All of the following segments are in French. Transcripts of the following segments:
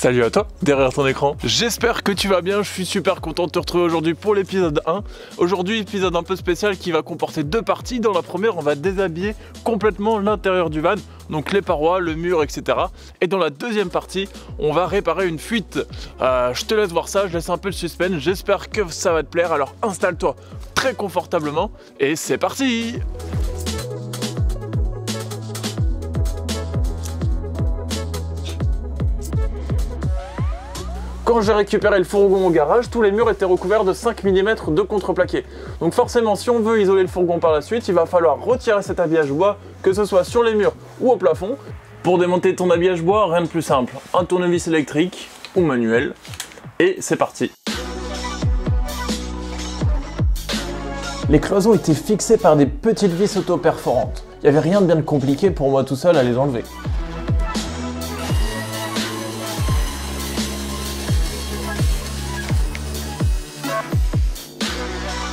Salut à toi, derrière ton écran. J'espère que tu vas bien, je suis super content de te retrouver aujourd'hui pour l'épisode 1. Aujourd'hui, épisode un peu spécial qui va comporter deux parties. Dans la première, on va déshabiller complètement l'intérieur du van, donc les parois, le mur, etc. Et dans la deuxième partie, on va réparer une fuite. Je te laisse voir ça, je laisse un peu le suspense. J'espère que ça va te plaire, alors installe-toi très confortablement et c'est parti! Quand j'ai récupéré le fourgon au garage, tous les murs étaient recouverts de 5 mm de contreplaqué. Donc forcément, si on veut isoler le fourgon par la suite, il va falloir retirer cet habillage bois, que ce soit sur les murs ou au plafond. Pour démonter ton habillage bois, rien de plus simple. Un tournevis électrique ou manuel. Et c'est parti. Les cloisons étaient fixées par des petites vis auto-perforantes. Il n'y avait rien de bien compliqué pour moi tout seul à les enlever.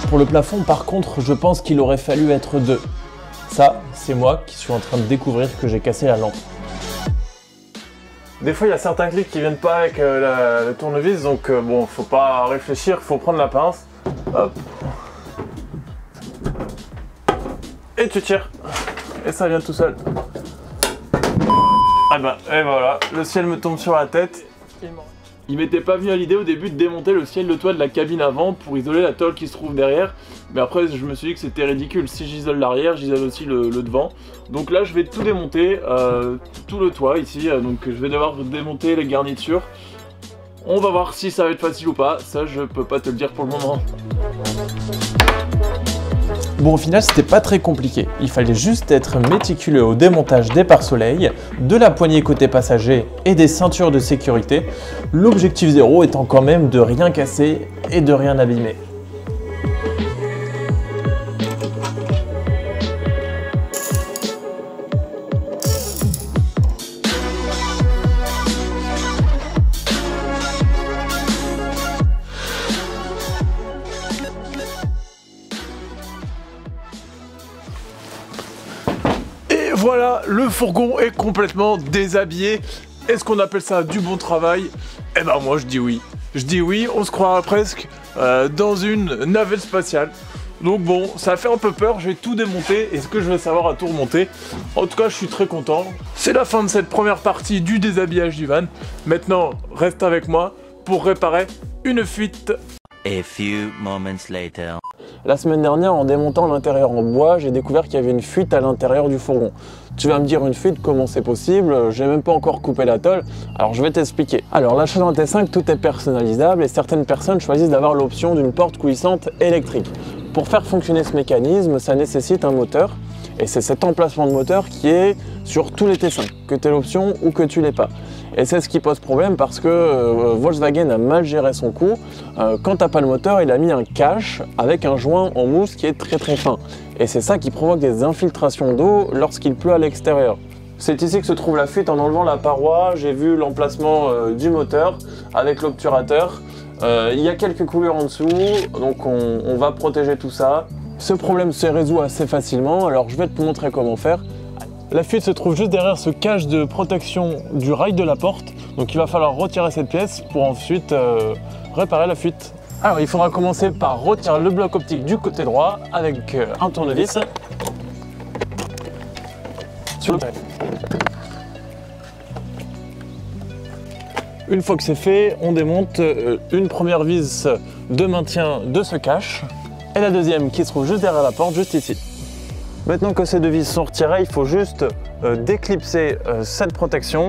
Pour le plafond, par contre, je pense qu'il aurait fallu être deux. Ça, c'est moi qui suis en train de découvrir que j'ai cassé la lampe. Des fois, il y a certains clics qui viennent pas avec le tournevis, donc bon, faut pas réfléchir, faut prendre la pince. Hop. Et tu tires. Et ça vient tout seul. Ah bah, et voilà, le ciel me tombe sur la tête. Il m'était pas venu à l'idée au début de démonter le ciel de toit de la cabine avant pour isoler la tôle qui se trouve derrière. Mais après je me suis dit que c'était ridicule, si j'isole l'arrière, j'isole aussi le devant. Donc là je vais tout démonter, tout le toit ici, donc je vais devoir démonter les garnitures. On va voir si ça va être facile ou pas, ça je peux pas te le dire pour le moment. Bon, au final, c'était pas très compliqué. Il fallait juste être méticuleux au démontage des pare-soleil, de la poignée côté passager et des ceintures de sécurité. L'objectif zéro étant quand même de rien casser et de rien abîmer. Voilà, le fourgon est complètement déshabillé. Est-ce qu'on appelle ça du bon travail? Eh ben moi je dis oui. Je dis oui, on se croirait presque dans une navette spatiale. Donc bon, ça fait un peu peur, je vais tout démonter. Est-ce que je vais savoir à tout remonter? En tout cas, je suis très content. C'est la fin de cette première partie du déshabillage du van. Maintenant, reste avec moi pour réparer une fuite. A few moments later. La semaine dernière, en démontant l'intérieur en bois, j'ai découvert qu'il y avait une fuite à l'intérieur du fourgon. Tu vas me dire une fuite, comment c'est possible? J'ai même pas encore coupé la tôle, alors je vais t'expliquer. Alors l'achat d'un T5, tout est personnalisable et certaines personnes choisissent d'avoir l'option d'une porte coulissante électrique. Pour faire fonctionner ce mécanisme, ça nécessite un moteur et c'est cet emplacement de moteur qui est sur tous les T5, que tu aies l'option ou que tu l'aies pas. Et c'est ce qui pose problème parce que Volkswagen a mal géré son coup. Quand t'as pas le moteur, il a mis un cache avec un joint en mousse qui est très fin. Et c'est ça qui provoque des infiltrations d'eau lorsqu'il pleut à l'extérieur. C'est ici que se trouve la fuite. En enlevant la paroi, j'ai vu l'emplacement du moteur avec l'obturateur. Il y a quelques coulures en dessous, donc on va protéger tout ça. Ce problème se résout assez facilement, alors je vais te montrer comment faire. La fuite se trouve juste derrière ce cache de protection du rail de la porte. Donc il va falloir retirer cette pièce pour ensuite réparer la fuite. Alors il faudra commencer par retirer le bloc optique du côté droit avec un tournevis. Sur le... Une fois que c'est fait, on démonte une première vis de maintien de ce cache et la deuxième qui se trouve juste derrière la porte, juste ici. Maintenant que ces deux vis sont retirées, il faut juste déclipser cette protection.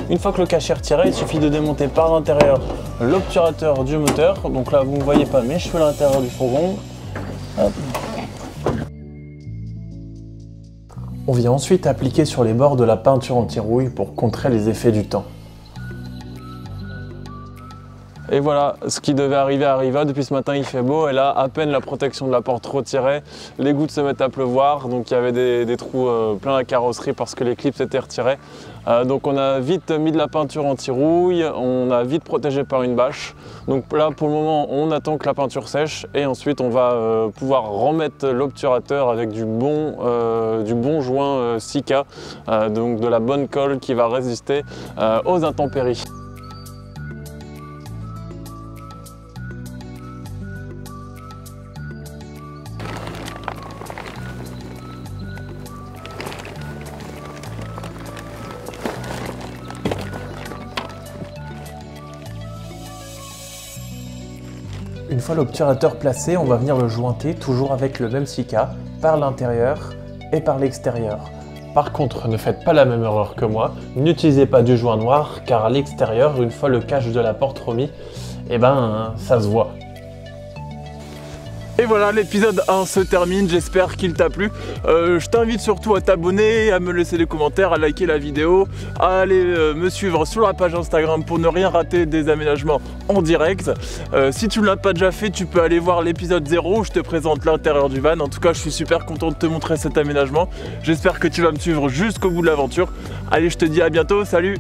Une fois que le cache est retiré, il suffit de démonter par l'intérieur l'obturateur du moteur. Donc là, vous ne voyez pas mes cheveux à l'intérieur du fourgon. Hop. On vient ensuite appliquer sur les bords de la peinture anti-rouille pour contrer les effets du temps. Et voilà, ce qui devait arriver arriva. Depuis ce matin, il fait beau et là, à peine la protection de la porte retirée, les gouttes se mettent à pleuvoir. Donc il y avait des trous plein la carrosserie parce que les clips s'étaient retirés. Donc on a vite mis de la peinture anti-rouille, on a vite protégé par une bâche. Donc là, pour le moment, on attend que la peinture sèche et ensuite on va pouvoir remettre l'obturateur avec du bon joint Sika, donc de la bonne colle qui va résister aux intempéries. Une fois l'obturateur placé, on va venir le jointer toujours avec le même Sika par l'intérieur et par l'extérieur. Par contre, ne faites pas la même erreur que moi, n'utilisez pas du joint noir car à l'extérieur, une fois le cache de la porte remis, ça se voit. Et voilà, l'épisode 1 se termine, j'espère qu'il t'a plu. Je t'invite surtout à t'abonner, à me laisser des commentaires, à liker la vidéo, à aller me suivre sur la page Instagram pour ne rien rater des aménagements en direct. Si tu ne l'as pas déjà fait, tu peux aller voir l'épisode 0 où je te présente l'intérieur du van. En tout cas, je suis super content de te montrer cet aménagement. J'espère que tu vas me suivre jusqu'au bout de l'aventure. Allez, je te dis à bientôt, salut!